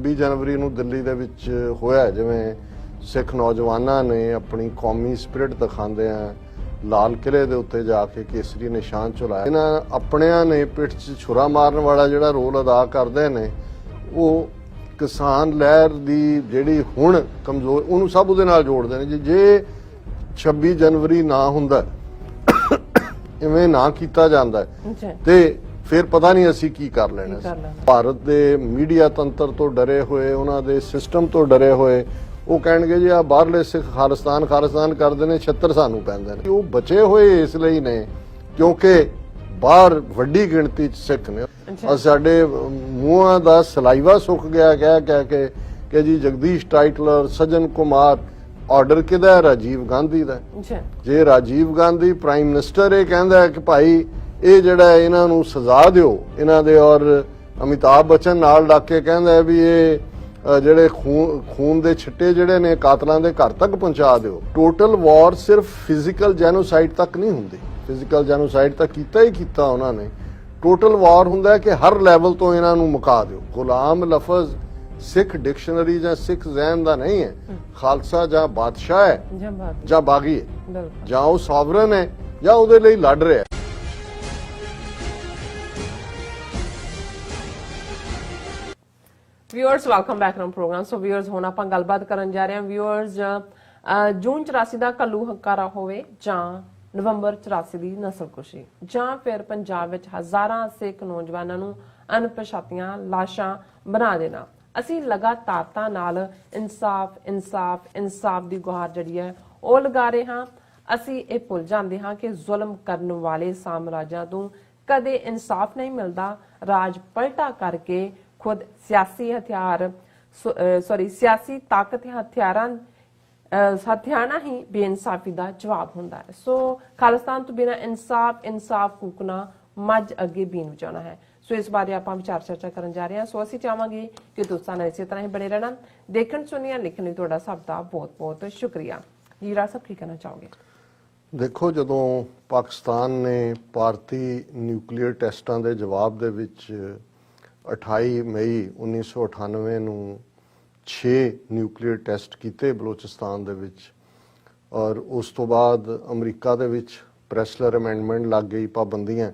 26 जनवरी ਨੂੰ ਦਿੱਲੀ ਦੇ ਵਿੱਚ ਹੋਇਆ, ਜਿਵੇਂ ਸਿੱਖ ਨੌਜਵਾਨਾਂ ਨੇ ਆਪਣੀ ਕੌਮੀ ਸਪਿਰਿਟ ਦਿਖਾਉਂਦੇ ਆ ਲਾਲ ਕਿਲੇ ਦੇ ਉੱਤੇ ਜਾ ਕੇ ਕੇਸਰੀ ਨਿਸ਼ਾਨ ਝੁਲਾਇਆ। ਇਹਨਾਂ ਆਪਣਿਆਂ ਨੇ ਪਿੱਠ 'ਚ ਛੁਰਾ ਮਾਰਨ ਵਾਲਾ ਜਿਹੜਾ ਰੋਲ ਅਦਾ ਕਰਦੇ ਨੇ, ਉਹ ਕਿਸਾਨ ਲਹਿਰ ਦੀ ਜਿਹੜੀ ਹੁਣ ਕਮਜ਼ੋਰ, ਉਹਨੂੰ ਸਭ ਉਹਦੇ ਨਾਲ ਜੋੜਦੇ ਨੇ। ਜੇ 26 ਜਨਵਰੀ ਨਾ ਹੁੰਦਾ, ਇਵੇਂ ਨਾ ਕੀਤਾ ਜਾਂਦਾ ਤੇ ਫਿਰ ਪਤਾ ਨਹੀਂ ਅਸੀਂ ਕੀ ਕਰ ਲੈਣਾ ਸੀ। ਭਾਰਤ ਦੇ ਮੀਡੀਆ ਤੰਤਰ ਤੋਂ ਡਰੇ ਹੋਏ, ਉਹਨਾਂ ਦੇ ਸਿਸਟਮ ਤੋਂ ਡਰੇ ਹੋਏ, ਉਹ ਕਹਿਣਗੇ ਜੀ ਆ ਬਾਹਰਲੇ ਸਿੱਖ ਖਾਲਿਸਤਾਨ ਕਰਦੇ ਨੇ, ਛੱਤਰ ਸਾਨੂੰ ਪੈਂਦੇ ਨੇ। ਉਹ ਬਚੇ ਹੋਏ ਇਸ ਲਈ ਨੇ ਕਿਉਂਕਿ ਬਾਹਰ ਵੱਡੀ ਗਿਣਤੀ 'ਚ ਸਿੱਖ ਨੇ। ਸਾਡੇ ਮੂੰਹਾਂ ਦਾ ਸਲਾਈਵਾ ਸੁੱਕ ਗਿਆ ਕਹਿ ਕੇ ਕਿ ਜੀ ਜਗਦੀਸ਼ ਟਾਈਟਲਰ, ਸੱਜਣ ਕੁਮਾਰ, ਆਰਡਰ ਕਿਹਦਾ ਹੈ? ਰਾਜੀਵ ਗਾਂਧੀ ਦਾ। ਜੇ ਰਾਜੀਵ ਗਾਂਧੀ ਪ੍ਰਾਈਮ ਮਿਨਿਸਟਰ ਇਹ ਕਹਿੰਦਾ ਕਿ ਭਾਈ ਇਹ ਜਿਹੜਾ ਇਹਨਾਂ ਨੂੰ ਸਜ਼ਾ ਦਿਓ ਇਹਨਾਂ ਦੇ, ਔਰ ਅਮਿਤਾਭ ਬੱਚਨ ਨਾਲ ਲੱਗ ਕੇ ਕਹਿੰਦਾ ਵੀ ਇਹ ਜਿਹੜੇ ਖੂਨ ਦੇ ਛਿੱਟੇ ਜਿਹੜੇ ਨੇ ਕਾਤਲਾਂ ਦੇ ਘਰ ਤੱਕ ਪਹੁੰਚਾ ਦਿਓ। ਟੋਟਲ ਵਾਰ ਸਿਰਫ ਫਿਜ਼ੀਕਲ ਜੈਨੋਸਾਈਡ ਤੱਕ ਨਹੀਂ ਹੁੰਦੀ, ਫਿਜ਼ੀਕਲ ਜੈਨੋਸਾਈਡ ਤਾਂ ਕੀਤਾ ਹੀ ਕੀਤਾ ਉਹਨਾਂ ਨੇ। ਟੋਟਲ ਵਾਰ ਹੁੰਦਾ ਕਿ ਹਰ ਲੈਵਲ ਤੋਂ ਇਹਨਾਂ ਨੂੰ ਮੁਕਾ ਦਿਓ। ਗੁਲਾਮ ਲਫ਼ਜ਼ ਸਿੱਖ ਡਿਕਸ਼ਨਰੀ ਜਾਂ ਸਿੱਖ ਜ਼ਹਿਨ ਦਾ ਨਹੀਂ ਹੈ। ਖਾਲਸਾ ਜਾਂ ਬਾਦਸ਼ਾਹ ਹੈ ਜਾਂ ਬਾਗੀ ਹੈ, ਜਾਂ ਉਹ ਸੋਵਰਨ ਹੈ ਜਾਂ ਉਹਦੇ ਲਈ ਲੜ ਰਿਹਾ। Viewers welcome back to program. So viewers ਹੁਣ ਆਪਾਂ ਗੱਲਬਾਤ ਕਰਨ ਜਾ ਰਹੇ ਹਾਂ ਵਿਊਅਰਸ ਜੂਨ 84 ਦਾ ਕੱਲੂ ਹੰਕਾਰਾ ਹੋਵੇ ਜਾਂ ਨਵੰਬਰ 84 ਦੀ ਨਸਲਕੁਸ਼ੀ, ਜਾਂ ਫਿਰ ਪੰਜਾਬ ਵਿੱਚ ਹਜ਼ਾਰਾਂ ਸਿੱਖ ਨੌਜਵਾਨਾਂ ਨੂੰ ਅਣਪਛਾਤੀਆਂ ਲਾਸ਼ਾਂ ਬਣਾ ਦੇਣਾ, ਅਸੀਂ ਲਗਾਤਾਰਤਾ ਨਾਲ ਇਨਸਾਫ ਦੀ ਗੁਹਾਰ ਜਿਹੜੀ ਹੈ ਉਹ ਲਗਾ ਰਹੇ ਹਾਂ। ਅਸੀਂ ਇਹ ਭੁੱਲ ਜਾਂਦੇ ਹਾਂ ਕਿ ਜ਼ੁਲਮ ਕਰਨ ਵਾਲੇ ਸਾਮਰਾਜਾਂ ਤੋਂ ਕਦੇ ਇਨਸਾਫ ਨਹੀਂ ਮਿਲਦਾ। ਰਾਜ ਪਲਟਾ ਕਰਕੇ ਖੁਦ ਸਿਆਸੀ ਤਾਕਤ ਹਥਿਆਰਾਂ ਹੀ ਬੇਇਨਸਾਫੀ ਦਾ ਜਵਾਬ ਹੁੰਦਾ ਹੈ। ਸੋ ਖਾਲਿਸਤਾਨ ਤੋਂ ਬਿਨਾਂ ਇਨਸਾਫ ਫੂਕਣਾ ਮੱਝ ਅੱਗੇ ਬੀਨ ਵਜਾਉਣਾ ਹੈ। ਸੋ ਇਸ ਬਾਰੇ ਆਪਾਂ ਵਿਚਾਰ ਚਰਚਾ ਕਰਨ ਜਾ ਰਹੇ ਹਾਂ। ਸੋ ਅਸੀਂ ਚਾਹਾਂਗੇ ਕਿ ਦੋਸਤਾਂ ਨਾਲ ਇਸੇ ਤਰ੍ਹਾਂ ਹੀ ਬਣੇ ਰਹਿਣਾ। ਦੇਖਣ ਸੁਣੀਆਂ ਲਿਖਣ ਲਈ ਤੁਹਾਡਾ ਸਭ ਦਾ ਬਹੁਤ ਬਹੁਤ ਸ਼ੁਕਰੀਆ। ਜੀਰਾ ਸਾਹਿਬ ਕੀ ਕਹਿਣਾ ਚਾਹੋਗੇ? ਦੇਖੋ, ਜਦੋਂ ਪਾਕਿਸਤਾਨ ਨੇ ਭਾਰਤੀ ਨਿਊਕਲੀਅਰ ਟੈਸਟਾਂ ਦੇ ਜਵਾਬ ਦੇ ਵਿੱਚ 28 ਮਈ 1998 ਨੂੰ 6 ਨਿਊਕਲੀਅਰ ਟੈਸਟ ਕੀਤੇ ਬਲੋਚਿਸਤਾਨ ਦੇ ਵਿੱਚ, ਔਰ ਉਸ ਤੋਂ ਬਾਅਦ ਅਮਰੀਕਾ ਦੇ ਵਿੱਚ ਪ੍ਰੈਸਲਰ ਅਮੈਂਡਮੈਂਟ ਲੱਗ ਗਈ, ਪਾਬੰਦੀਆਂ।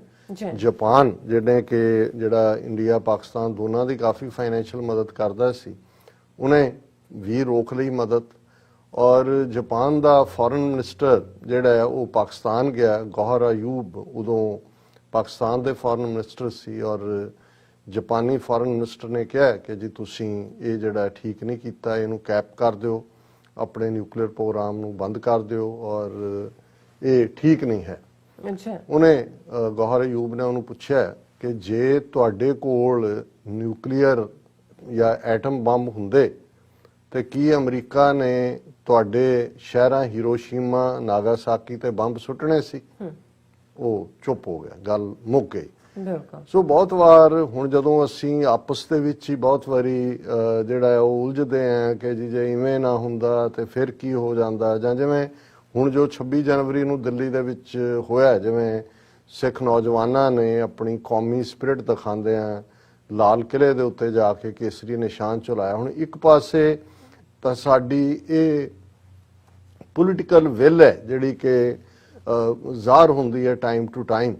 ਜਾਪਾਨ ਜਿਹੜਾ ਇੰਡੀਆ ਪਾਕਿਸਤਾਨ ਦੋਨਾਂ ਦੀ ਕਾਫੀ ਫਾਈਨੈਂਸ਼ੀਅਲ ਮਦਦ ਕਰਦਾ ਸੀ, ਉਹਨੇ ਵੀ ਰੋਕ ਲਈ ਮਦਦ। ਔਰ ਜਾਪਾਨ ਦਾ ਫੋਰਨ ਮਿਨਿਸਟਰ ਜਿਹੜਾ ਹੈ ਉਹ ਪਾਕਿਸਤਾਨ ਗਿਆ, ਗੌਹਰ ਅਯੂਬ ਉਦੋਂ ਪਾਕਿਸਤਾਨ ਦੇ ਫੋਰਨ ਮਿਨਿਸਟਰ ਸੀ, ਔਰ ਜਾਪਾਨੀ ਫੋਰਨ ਮਿਨਿਸਟਰ ਨੇ ਕਿਹਾ ਕਿ ਜੀ ਤੁਸੀਂ ਇਹ ਜਿਹੜਾ ਠੀਕ ਨਹੀਂ ਕੀਤਾ, ਇਹਨੂੰ ਕੈਪ ਕਰ ਦਿਓ, ਆਪਣੇ ਨਿਊਕਲੀਅਰ ਪ੍ਰੋਗਰਾਮ ਨੂੰ ਬੰਦ ਕਰ ਦਿਓ, ਔਰ ਇਹ ਠੀਕ ਨਹੀਂ ਹੈ। ਉਹਨੇ ਗੌਹਰ ਅਯੂਬ ਨੇ ਉਹਨੂੰ ਪੁੱਛਿਆ ਕਿ ਜੇ ਤੁਹਾਡੇ ਕੋਲ ਨਿਊਕਲੀਅਰ ਜਾਂ ਐਟਮ ਬੰਬ ਹੁੰਦੇ ਤੇ ਕੀ ਅਮਰੀਕਾ ਨੇ ਤੁਹਾਡੇ ਸ਼ਹਿਰਾਂ ਹੀਰੋਸ਼ੀਮਾ ਨਾਗਾਸਾਕੀ ਤੇ ਬੰਬ ਸੁੱਟਣੇ ਸੀ? ਉਹ ਚੁੱਪ ਹੋ ਗਿਆ, ਗੱਲ ਮੁੱਕ ਗਈ। ਸੋ ਬਹੁਤ ਵਾਰ ਹੁਣ ਜਦੋਂ ਅਸੀਂ ਆਪਸ ਦੇ ਵਿੱਚ ਹੀ ਬਹੁਤ ਵਾਰੀ ਜਿਹੜਾ ਉਹ ਉਲਝਦੇ ਆ ਕਿ ਜੀ ਜੇ ਇਵੇਂ ਨਾ ਹੁੰਦਾ ਤੇ ਫਿਰ ਕੀ ਹੋ ਜਾਂਦਾ, ਜਾਂ ਜਿਵੇਂ ਹੁਣ ਜੋ 26 ਜਨਵਰੀ ਨੂੰ ਦਿੱਲੀ ਦੇ ਵਿੱਚ ਹੋਇਆ, ਜਿਵੇਂ ਸਿੱਖ ਨੌਜਵਾਨਾਂ ਨੇ ਆਪਣੀ ਕੌਮੀ ਸਪਿਰਿਟ ਦਿਖਾਉਂਦੇ ਆ ਲਾਲ ਕਿਲੇ ਦੇ ਉੱਤੇ ਜਾ ਕੇ ਕੇਸਰੀ ਨਿਸ਼ਾਨ ਝੁਲਾਇਆ। ਹੁਣ ਇੱਕ ਪਾਸੇ ਤਾਂ ਸਾਡੀ ਇਹ ਪੋਲੀਟੀਕਲ ਵਿਲ ਹੈ ਜਿਹੜੀ ਕਿ ਜ਼ਾਹਰ ਹੁੰਦੀ ਹੈ ਟਾਈਮ ਟੂ ਟਾਈਮ,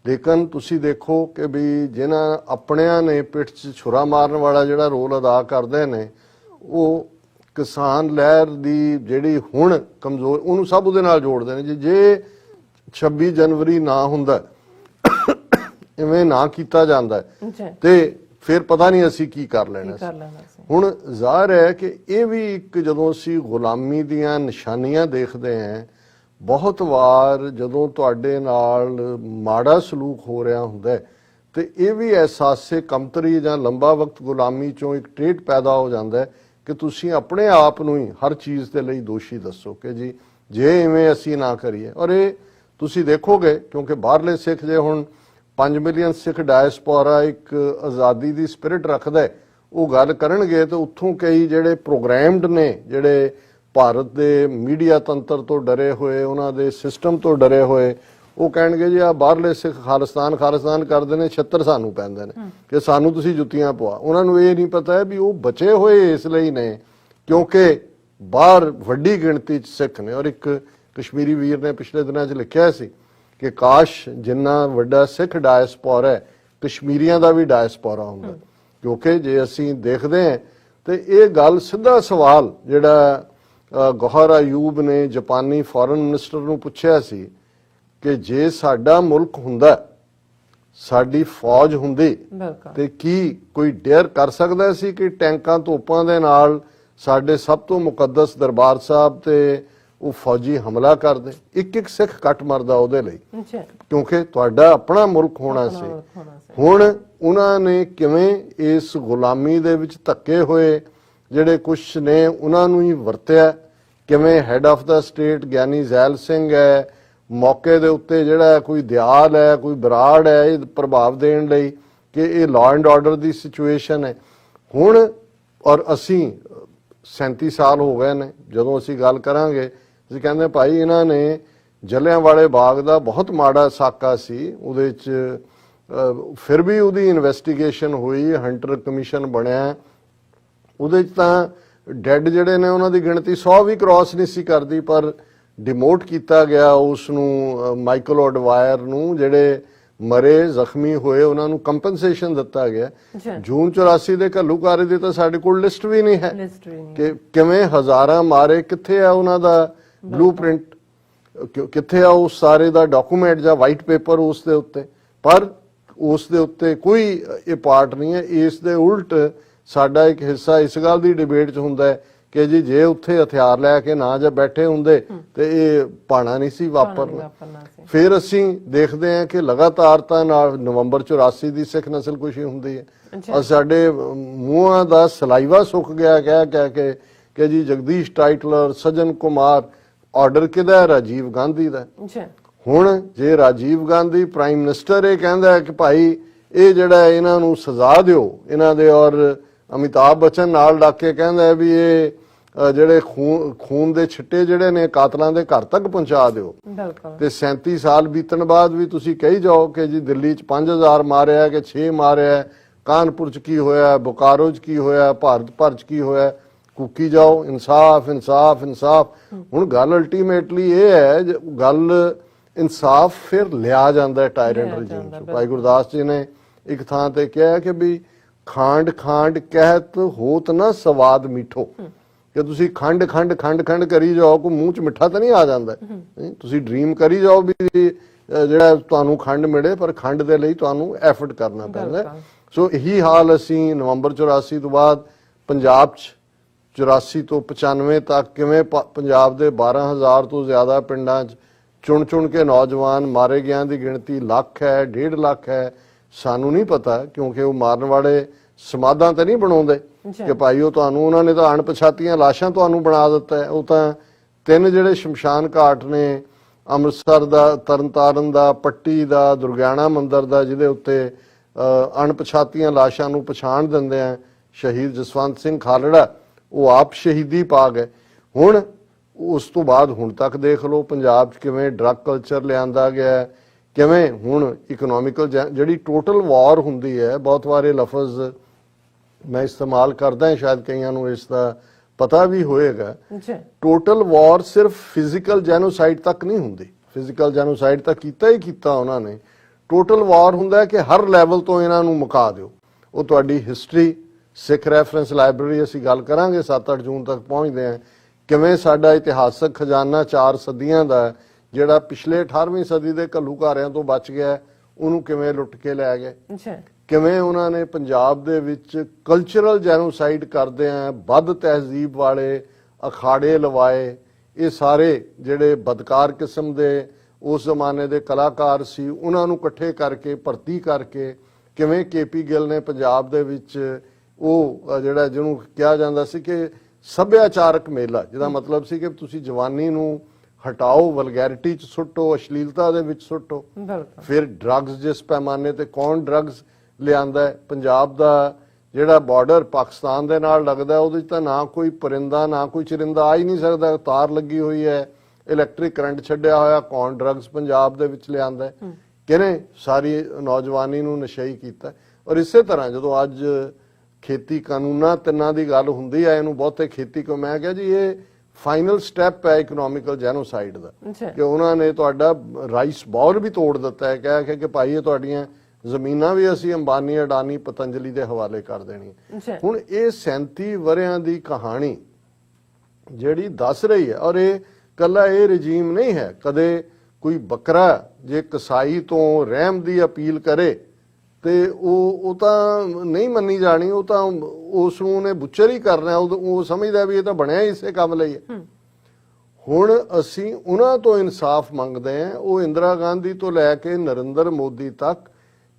ਲੇਕਿਨ ਤੁਸੀਂ ਦੇਖੋ ਕਿ ਵੀ ਜਿਨ੍ਹਾਂ ਆਪਣਿਆਂ ਨੇ ਪਿੱਠ 'ਚ ਛੁਰਾ ਮਾਰਨ ਵਾਲਾ ਜਿਹੜਾ ਰੋਲ ਅਦਾ ਕਰਦੇ ਨੇ, ਉਹ ਕਿਸਾਨ ਲਹਿਰ ਦੀ ਜਿਹੜੀ ਹੁਣ ਕਮਜ਼ੋਰ, ਉਹਨੂੰ ਸਭ ਉਹਦੇ ਨਾਲ ਜੋੜਦੇ ਨੇ। ਜੇ 26 ਜਨਵਰੀ ਨਾ ਹੁੰਦਾ, ਇਵੇਂ ਨਾ ਕੀਤਾ ਜਾਂਦਾ ਤੇ ਫਿਰ ਪਤਾ ਨਹੀਂ ਅਸੀਂ ਕੀ ਕਰ ਲੈਣਾ ਸੀ। ਹੁਣ ਜ਼ਾਹਰ ਹੈ ਕਿ ਇਹ ਵੀ ਇੱਕ, ਜਦੋਂ ਅਸੀਂ ਗੁਲਾਮੀ ਦੀਆਂ ਨਿਸ਼ਾਨੀਆਂ ਦੇਖਦੇ ਹਾਂ, ਬਹੁਤ ਵਾਰ ਜਦੋਂ ਤੁਹਾਡੇ ਨਾਲ ਮਾੜਾ ਸਲੂਕ ਹੋ ਰਿਹਾ ਹੁੰਦਾ ਤੇ ਇਹ ਵੀ ਅਹਿਸਾਸੇ ਕਮਤਰੀ ਜਾਂ ਲੰਬਾ ਵਕਤ ਗੁਲਾਮੀ ਚੋਂ ਇੱਕ ਟ੍ਰੇਟ ਪੈਦਾ ਹੋ ਜਾਂਦਾ ਕਿ ਤੁਸੀਂ ਆਪਣੇ ਆਪ ਨੂੰ ਹੀ ਹਰ ਚੀਜ਼ ਦੇ ਲਈ ਦੋਸ਼ੀ ਦੱਸੋ ਕਿ ਜੀ ਜੇ ਇਵੇਂ ਅਸੀਂ ਨਾ ਕਰੀਏ। ਔਰ ਇਹ ਤੁਸੀਂ ਦੇਖੋਗੇ ਕਿਉਂਕਿ ਬਾਹਰਲੇ ਸਿੱਖ ਜੇ ਹੁਣ 5 ਮਿਲੀਅਨ ਸਿੱਖ ਡਾਇਸਪੋਰਾ ਇੱਕ ਆਜ਼ਾਦੀ ਦੀ ਸਪਿਰਿਟ ਰੱਖਦਾ, ਉਹ ਗੱਲ ਕਰਨਗੇ ਤੇ ਉੱਥੋਂ ਕਈ ਜਿਹੜੇ ਪ੍ਰੋਗਰਾਮਡ ਨੇ, ਜਿਹੜੇ ਭਾਰਤ ਦੇ ਮੀਡੀਆ ਤੰਤਰ ਤੋਂ ਡਰੇ ਹੋਏ, ਉਹਨਾਂ ਦੇ ਸਿਸਟਮ ਤੋਂ ਡਰੇ ਹੋਏ, ਉਹ ਕਹਿਣਗੇ ਜੀ ਆ ਬਾਹਰਲੇ ਸਿੱਖ ਖਾਲਿਸਤਾਨ ਕਰਦੇ ਨੇ, ਛੱਤਰ ਸਾਨੂੰ ਪੈਂਦੇ ਨੇ ਕਿ ਸਾਨੂੰ ਤੁਸੀਂ ਜੁੱਤੀਆਂ ਪਵਾ। ਉਹਨਾਂ ਨੂੰ ਇਹ ਨਹੀਂ ਪਤਾ ਹੈ ਵੀ ਉਹ ਬਚੇ ਹੋਏ ਇਸ ਲਈ ਨੇ ਕਿਉਂਕਿ ਬਾਹਰ ਵੱਡੀ ਗਿਣਤੀ 'ਚ ਸਿੱਖ ਨੇ। ਔਰ ਇੱਕ ਕਸ਼ਮੀਰੀ ਵੀਰ ਨੇ ਪਿਛਲੇ ਦਿਨਾਂ 'ਚ ਲਿਖਿਆ ਸੀ ਕਿ ਕਾਸ਼ ਜਿੰਨਾ ਵੱਡਾ ਸਿੱਖ ਡਾਇਸਪੋਰਾ ਹੈ ਕਸ਼ਮੀਰੀਆਂ ਦਾ ਵੀ ਡਾਇਸਪੋਰਾ ਹੁੰਦਾ, ਕਿਉਂਕਿ ਜੇ ਅਸੀਂ ਦੇਖਦੇ ਹਾਂ ਤੇ ਇਹ ਗੱਲ ਸਿੱਧਾ ਸਵਾਲ ਜਿਹੜਾ ਗੌਹਰ ਆਯੂਬ ਨੇ ਜਾਪਾਨੀ ਫੋਰਨ ਮਿਨਿਸਟਰ ਨੂੰ ਪੁੱਛਿਆ ਸੀ ਕਿ ਜੇ ਸਾਡਾ ਮੁਲਕ ਹੁੰਦਾ, ਸਾਡੀ ਫੌਜ ਹੁੰਦੀ ਤੇ ਕੀ ਕੋਈ ਡੇਅਰ ਕਰ ਸਕਦਾ ਸੀ ਕਿ ਟੈਂਕਾਂ ਤੋਪਾਂ ਦੇ ਨਾਲ ਸਾਡੇ ਸਭ ਤੋਂ ਮੁਕੱਦਸ ਦਰਬਾਰ ਸਾਹਿਬ ਤੇ ਉਹ ਫੌਜੀ ਹਮਲਾ ਕਰਦੇ? ਇੱਕ ਸਿੱਖ ਕੱਟ ਮਰਦਾ ਉਹਦੇ ਲਈ, ਕਿਉਂਕਿ ਤੁਹਾਡਾ ਆਪਣਾ ਮੁਲਕ ਹੋਣਾ ਸੀ। ਹੁਣ ਉਹਨਾਂ ਨੇ ਕਿਵੇਂ ਇਸ ਗੁਲਾਮੀ ਦੇ ਵਿੱਚ ਧੱਕੇ ਹੋਏ ਜਿਹੜੇ ਕੁਛ ਨੇ ਉਹਨਾਂ ਨੂੰ ਹੀ ਵਰਤਿਆ, ਕਿਵੇਂ head of the state Giani Zail Singh ਹੈ, ਮੌਕੇ ਦੇ ਉੱਤੇ ਜਿਹੜਾ ਕੋਈ ਦਿਆਲ ਹੈ, ਕੋਈ ਬਰਾੜ ਹੈ, ਇਹ ਪ੍ਰਭਾਵ ਦੇਣ ਲਈ ਕਿ ਇਹ law and order the situation ਹੈ। ਹੁਣ ਔਰ ਅਸੀਂ 37 ਸਾਲ ਹੋ ਗਏ ਨੇ, ਜਦੋਂ ਅਸੀਂ ਗੱਲ ਕਰਾਂਗੇ ਅਸੀਂ ਕਹਿੰਦੇ ਭਾਈ ਇਹਨਾਂ ਨੇ ਜਲਿਆਂਵਾਲੇ ਬਾਗ ਦਾ ਬਹੁਤ ਮਾੜਾ ਸਾਕਾ ਸੀ, ਉਹਦੇ 'ਚ ਫਿਰ ਵੀ ਉਹਦੀ ਇਨਵੈਸਟੀਗੇਸ਼ਨ ਹੋਈ, ਹੰਟਰ ਕਮਿਸ਼ਨ ਬਣਿਆ, ਉਹਦੇ 'ਚ ਤਾਂ ਡੈਡ ਜਿਹੜੇ ਨੇ ਉਹਨਾਂ ਦੀ ਗਿਣਤੀ 100 ਵੀ ਕ੍ਰਾਸ ਨਹੀਂ ਸੀ ਕਰਦੀ, ਪਰ ਡਿਮੋਟ ਕੀਤਾ ਗਿਆ ਉਸ ਨੂੰ, ਮਾਈਕਲ ਓਡਵਾਇਰ ਨੂੰ, ਜਿਹੜੇ ਮਰੇ ਜ਼ਖਮੀ ਹੋਏ ਉਹਨਾਂ ਨੂੰ ਕੰਪਨਸੇਸ਼ਨ ਦਿੱਤਾ ਗਿਆ। ਜੂਨ 84 ਦੇ ਘੱਲੂਘਾਰੇ ਦੀ ਤਾਂ ਸਾਡੇ ਕੋਲ ਲਿਸਟ ਵੀ ਨਹੀਂ ਹੈ ਕਿ ਕਿਵੇਂ ਹਜ਼ਾਰਾਂ ਮਾਰੇ, ਕਿੱਥੇ ਆ ਉਹਨਾਂ ਦਾ ਬਲੂਪ੍ਰਿੰਟ, ਕਿੱਥੇ ਆ ਉਸ ਸਾਰੇ ਦਾ ਡਾਕੂਮੈਂਟ ਜਾਂ ਵਾਈਟ ਪੇਪਰ ਉਸ ਦੇ ਉੱਤੇ, ਪਰ ਉਸ ਦੇ ਉੱਤੇ ਕੋਈ ਇਹ ਪਾਰਟ ਨਹੀਂ ਹੈ। ਇਸ ਦੇ ਉਲਟ ਸਾਡਾ ਇੱਕ ਹਿੱਸਾ ਇਸ ਗੱਲ ਦੀ ਡਿਬੇਟ 'ਚ ਹੁੰਦਾ ਹੈ ਕਿ ਜੀ ਜੇ ਉੱਥੇ ਹਥਿਆਰ ਲੈ ਕੇ ਨਾ ਜਾਂ ਬੈਠੇ ਹੁੰਦੇ ਤੇ ਇਹ ਭਾਣਾ ਨਹੀਂ ਸੀ ਵਾਪਰਨਾ। ਫਿਰ ਅਸੀਂ ਦੇਖਦੇ ਹਾਂ ਕਿ ਲਗਾਤਾਰਤਾ ਨਾਲ ਨਵੰਬਰ 84 ਦੀ ਸਿੱਖ ਨਸਲਕੁਸ਼ੀ ਹੁੰਦੀ ਹੈ, ਔਰ ਸਾਡੇ ਮੂੰਹਾਂ ਦਾ ਸਲਾਈਵਾ ਸੁੱਕ ਗਿਆ ਕਹਿ ਕੇ ਕਿ ਜੀ ਜਗਦੀਸ਼ ਟਾਈਟਲਰ, ਸਜਨ ਕੁਮਾਰ, ਆਰਡਰ ਕਿਹਦਾ ਹੈ? ਰਾਜੀਵ ਗਾਂਧੀ ਦਾ। ਹੁਣ ਜੇ ਰਾਜੀਵ ਗਾਂਧੀ ਪ੍ਰਾਈਮ ਮਿਨਿਸਟਰ ਇਹ ਕਹਿੰਦਾ ਕਿ ਭਾਈ ਇਹ ਜਿਹੜਾ ਇਹਨਾਂ ਨੂੰ ਸਜ਼ਾ ਦਿਓ ਇਹਨਾਂ ਦੇ, ਔਰ ਅਮਿਤਾਭ ਬੱਚਨ ਨਾਲ ਲੱਗ ਕੇ ਕਹਿੰਦਾ ਵੀ ਇਹ ਜਿਹੜੇ ਖੂਨ ਦੇ ਛਿੱਟੇ ਜਿਹੜੇ ਨੇ ਕਾਤਲਾਂ ਦੇ ਘਰ ਤੱਕ ਪਹੁੰਚਾ ਦਿਓ, ਤੇ 37 ਸਾਲ ਬੀਤਣ ਬਾਅਦ ਵੀ ਤੁਸੀਂ ਕਹੀ ਜਾਓ ਕਿ ਜੀ ਦਿੱਲੀ 'ਚ 5000 ਮਾਰਿਆ ਕਿ 6 ਮਾਰਿਆ, ਕਾਨਪੁਰ 'ਚ ਕੀ ਹੋਇਆ, ਬੋਕਾਰੋ 'ਚ ਕੀ ਹੋਇਆ, ਭਾਰਤ ਭਰ 'ਚ ਕੀ ਹੋਇਆ, ਕੁੱਕੀ ਜਾਓ ਇਨਸਾਫ ਇਨਸਾਫ ਇਨਸਾਫ। ਹੁਣ ਗੱਲ ਅਲਟੀਮੇਟਲੀ ਇਹ ਹੈ, ਗੱਲ ਇਨਸਾਫ ਫਿਰ ਲਿਆ ਜਾਂਦਾ ਟਾਇਰੈਂਟ ਰਜੀਮ 'ਚ। ਭਾਈ ਗੁਰਦਾਸ ਜੀ ਨੇ ਇੱਕ ਥਾਂ ਤੇ ਕਿਹਾ ਕਿ ਵੀ ਖਾਂਡ ਖਾਂਡ ਕਹਿਤ ਹੋਤ ਨਾ ਸਵਾਦ ਮਿੱਠੋ, ਕਿ ਤੁਸੀਂ ਖੰਡ ਖੰਡ ਖੰਡ ਖੰਡ ਕਰੀ ਜਾਓ, ਕੋਈ ਮੂੰਹ 'ਚ ਮਿੱਠਾ ਤਾਂ ਨਹੀਂ ਆ ਜਾਂਦਾ। ਤੁਸੀਂ ਡ੍ਰੀਮ ਕਰੀ ਜਾਓ ਵੀ ਜਿਹੜਾ ਤੁਹਾਨੂੰ ਖੰਡ ਮਿਲੇ, ਪਰ ਖੰਡ ਦੇ ਲਈ ਤੁਹਾਨੂੰ ਐਫਰਟ ਕਰਨਾ ਪੈਂਦਾ। ਸੋ ਇਹੀ ਹਾਲ ਅਸੀਂ ਨਵੰਬਰ 84 ਤੋਂ ਬਾਅਦ ਪੰਜਾਬ 'ਚ 84 ਤੋਂ 95 ਤੱਕ ਕਿਵੇਂ ਪੰਜਾਬ ਦੇ 12000 ਤੋਂ ਜ਼ਿਆਦਾ ਪਿੰਡਾਂ 'ਚ ਚੁਣ ਕੇ ਨੌਜਵਾਨ ਮਾਰੇ ਗਿਆਂ ਦੀ ਗਿਣਤੀ ਲੱਖ ਹੈ, 1.5 ਲੱਖ ਹੈ, ਸਾਨੂੰ ਨਹੀਂ ਪਤਾ, ਕਿਉਂਕਿ ਉਹ ਮਾਰਨ ਵਾਲੇ ਸਮਾਧਾਂ ਤੇ ਨਹੀਂ ਬਣਾਉਂਦੇ ਕਿ ਭਾਈ ਉਹ ਤੁਹਾਨੂੰ ਉਹਨਾਂ ਨੇ ਤਾਂ ਅਣਪਛਾਤੀਆਂ ਲਾਸ਼ਾਂ ਤੁਹਾਨੂੰ ਬਣਾ ਦਿੱਤਾ ਹੈ। ਉਹ ਤਾਂ 3 ਜਿਹੜੇ ਸ਼ਮਸ਼ਾਨ ਘਾਟ ਨੇ, ਅੰਮ੍ਰਿਤਸਰ ਦਾ, ਤਰਨਤਾਰਨ ਦਾ, ਪੱਟੀ ਦਾ, ਦੁਰਗਿਆਣਾ ਮੰਦਿਰ ਦਾ, ਜਿਹਦੇ ਉੱਤੇ ਅਣਪਛਾਤੀਆਂ ਲਾਸ਼ਾਂ ਨੂੰ ਪਛਾਣ ਦਿੰਦੇ ਆ। ਸ਼ਹੀਦ ਜਸਵੰਤ ਸਿੰਘ ਖਾਲੜਾ ਉਹ ਆਪ ਸ਼ਹੀਦੀ ਪਾ ਗਏ। ਹੁਣ ਉਸ ਤੋਂ ਬਾਅਦ ਹੁਣ ਤੱਕ ਦੇਖ ਲਓ ਪੰਜਾਬ 'ਚ ਕਿਵੇਂ ਡਰੱਗ ਕਲਚਰ ਲਿਆਂਦਾ ਗਿਆ, ਕਿਵੇਂ ਹੁਣ ਇਕਨੋਮਿਕਲ ਜਿਹੜੀ ਟੋਟਲ ਵਾਰ ਹੁੰਦੀ ਹੈ, ਬਹੁਤ ਵਾਰ ਇਹ ਲਫ਼ਜ਼ ਮੈਂ ਇਸਤੇਮਾਲ ਕਰਦਾ ਹਾਂ, ਸ਼ਾਇਦ ਕਈਆਂ ਨੂੰ ਇਸ ਦਾ ਪਤਾ ਵੀ ਹੋਏਗਾ। ਟੋਟਲ ਵਾਰ ਸਿਰਫ ਫਿਜ਼ੀਕਲ ਜੈਨੋਸਾਈਡ ਤੱਕ ਨਹੀਂ ਹੁੰਦੀ, ਫਿਜ਼ੀਕਲ ਜੈਨੋਸਾਈਡ ਤਾਂ ਕੀਤਾ ਹੀ ਕੀਤਾ ਉਹਨਾਂ ਨੇ। ਟੋਟਲ ਵਾਰ ਹੁੰਦਾ ਕਿ ਹਰ ਲੈਵਲ ਤੋਂ ਇਹਨਾਂ ਨੂੰ ਮੁਕਾ ਦਿਓ। ਉਹ ਤੁਹਾਡੀ ਹਿਸਟਰੀ, ਸਿੱਖ ਰੈਫਰੈਂਸ ਲਾਇਬ੍ਰੇਰੀ ਅਸੀਂ ਗੱਲ ਕਰਾਂਗੇ 7-8 ਜੂਨ ਤੱਕ ਪਹੁੰਚਦੇ ਹਾਂ, ਕਿਵੇਂ ਸਾਡਾ ਇਤਿਹਾਸਕ ਖਜ਼ਾਨਾ 4 ਸਦੀਆਂ ਦਾ ਜਿਹੜਾ ਪਿਛਲੇ 18ਵੀਂ ਸਦੀ ਦੇ ਘੱਲੂਘਾਰਿਆਂ ਤੋਂ ਬਚ ਗਿਆ, ਉਹਨੂੰ ਕਿਵੇਂ ਲੁੱਟ ਕੇ ਲੈ ਗਏ, ਕਿਵੇਂ ਉਹਨਾਂ ਨੇ ਪੰਜਾਬ ਦੇ ਵਿੱਚ ਕਲਚਰਲ ਜੈਨੋਸਾਈਡ ਕਰਦੇ ਆ, ਵੱਧ ਤਹਿਜ਼ੀਬ ਵਾਲੇ ਅਖਾੜੇ ਲਵਾਏ। ਇਹ ਸਾਰੇ ਜਿਹੜੇ ਬਦਕਾਰ ਕਿਸਮ ਦੇ ਉਸ ਜ਼ਮਾਨੇ ਦੇ ਕਲਾਕਾਰ ਸੀ ਉਹਨਾਂ ਨੂੰ ਇਕੱਠੇ ਕਰਕੇ ਭਰਤੀ ਕਰਕੇ, ਕਿਵੇਂ KP ਗਿੱਲ ਨੇ ਪੰਜਾਬ ਦੇ ਵਿੱਚ ਉਹ ਜਿਹੜਾ ਜਿਹਨੂੰ ਕਿਹਾ ਜਾਂਦਾ ਸੀ ਕਿ ਸੱਭਿਆਚਾਰਕ ਮੇਲਾ, ਜਿਹਦਾ ਮਤਲਬ ਸੀ ਕਿ ਤੁਸੀਂ ਜਵਾਨੀ ਨੂੰ ਹਟਾਓ, ਵਲਗੈਰਿਟੀ 'ਚ ਸੁੱਟੋ, ਅਸ਼ਲੀਲਤਾ ਦੇ ਵਿੱਚ ਸੁੱਟੋ। ਫਿਰ ਡਰੱਗਸ, ਜਿਸ ਪੈਮਾਨੇ ਤੇ ਕੌਣ ਡਰੱਗਸ ਲਿਆਂਦਾ ਹੈ। ਪੰਜਾਬ ਦਾ ਜਿਹੜਾ ਬਾਰਡਰ ਪਾਕਿਸਤਾਨ ਦੇ ਨਾਲ ਲੱਗਦਾ, ਉਹਦੇ 'ਚ ਤਾਂ ਨਾ ਕੋਈ ਪਰਿੰਦਾ ਨਾ ਕੋਈ ਚਰਿੰਦਾ ਆ ਹੀ ਨਹੀਂ ਸਕਦਾ, ਤਾਰ ਲੱਗੀ ਹੋਈ ਹੈ, ਇਲੈਕਟ੍ਰਿਕ ਕਰੰਟ ਛੱਡਿਆ ਹੋਇਆ, ਕੌਣ ਡਰੱਗਸ ਪੰਜਾਬ ਦੇ ਵਿੱਚ ਲਿਆਂਦਾ, ਕਿਹਨੇ ਸਾਰੀ ਨੌਜਵਾਨੀ ਨੂੰ ਨਸ਼ਈ ਕੀਤਾ। ਔਰ ਇਸੇ ਤਰ੍ਹਾਂ ਜਦੋਂ ਅੱਜ ਖੇਤੀ ਕਾਨੂੰਨਾਂ ਤਿੰਨਾਂ ਦੀ ਗੱਲ ਹੁੰਦੀ ਹੈ, ਇਹਨੂੰ ਬਹੁਤੇ ਖੇਤੀ ਕੋ ਮੈਂ ਕਿਹਾ ਜੀ ਇਹ ਫਾਈਨਲ ਸਟੈਪ ਹੈ ਇਕਨੋਮਿਕਲ ਜੈਨੋਸਾਈਡ ਦਾ, ਕਿ ਉਹਨਾਂ ਨੇ ਤੁਹਾਡਾ ਰਾਈਸ ਬਾਉਲ ਵੀ ਤੋੜ ਦਿੱਤਾ ਹੈ, ਕਹਿ ਕੇ ਭਾਈ ਇਹ ਤੁਹਾਡੀਆਂ ਜ਼ਮੀਨਾਂ ਵੀ ਅਸੀਂ ਅੰਬਾਨੀ, ਅਡਾਨੀ, ਪਤੰਜਲੀ ਦੇ ਹਵਾਲੇ ਕਰ ਦੇਣੀ। ਹੁਣ ਇਹ 37 ਵਰਿਆਂ ਦੀ ਕਹਾਣੀ ਜਿਹੜੀ ਦੱਸ ਰਹੀ ਹੈ, ਔਰ ਇਹ ਕੱਲਾ ਇਹ ਰਜੀਮ ਨਹੀਂ ਹੈ। ਕਦੇ ਕੋਈ ਬੱਕਰਾ ਜੇ ਕਸਾਈ ਤੋਂ ਰਹਿਮ ਦੀ ਅਪੀਲ ਕਰੇ ਤੇ ਉਹ ਤਾਂ ਨਹੀਂ ਮੰਨੀ ਜਾਣੀ, ਉਹ ਤਾਂ ਉਸ ਨੂੰ ਉਹਨੇ ਬੁੱਚਰ ਹੀ ਕਰਨਾ, ਉਹ ਸਮਝਦਾ ਵੀ ਇਹ ਤਾਂ ਬਣਿਆ ਇਸੇ ਕੰਮ ਲਈ ਹੈ। ਹੁਣ ਅਸੀਂ ਉਹਨਾਂ ਤੋਂ ਇਨਸਾਫ ਮੰਗਦੇ ਹਾਂ, ਉਹ ਇੰਦਰਾ ਗਾਂਧੀ ਤੋਂ ਲੈ ਕੇ ਨਰਿੰਦਰ ਮੋਦੀ ਤੱਕ,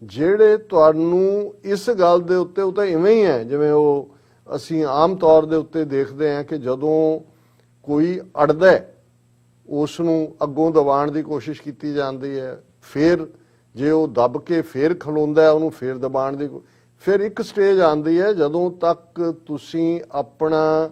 ਜਿਹੜੇ ਤੁਹਾਨੂੰ ਇਸ ਗੱਲ ਦੇ ਉੱਤੇ, ਉਹ ਤਾਂ ਇਵੇਂ ਹੀ ਹੈ ਜਿਵੇਂ ਉਹ ਅਸੀਂ ਆਮ ਤੌਰ ਦੇ ਉੱਤੇ ਦੇਖਦੇ ਹਾਂ ਕਿ ਜਦੋਂ ਕੋਈ ਅੜਦਾ ਉਸ ਨੂੰ ਅੱਗੋਂ ਦਬਾਉਣ ਦੀ ਕੋਸ਼ਿਸ਼ ਕੀਤੀ ਜਾਂਦੀ ਹੈ, ਫਿਰ ਜੇ ਉਹ ਦੱਬ ਕੇ ਫੇਰ ਖਲੋਂਦਾ ਉਹਨੂੰ ਫੇਰ ਦਬਾਉਣ ਦੀ, ਫਿਰ ਇੱਕ ਸਟੇਜ ਆਉਂਦੀ ਹੈ ਜਦੋਂ ਤੱਕ ਤੁਸੀਂ ਆਪਣਾ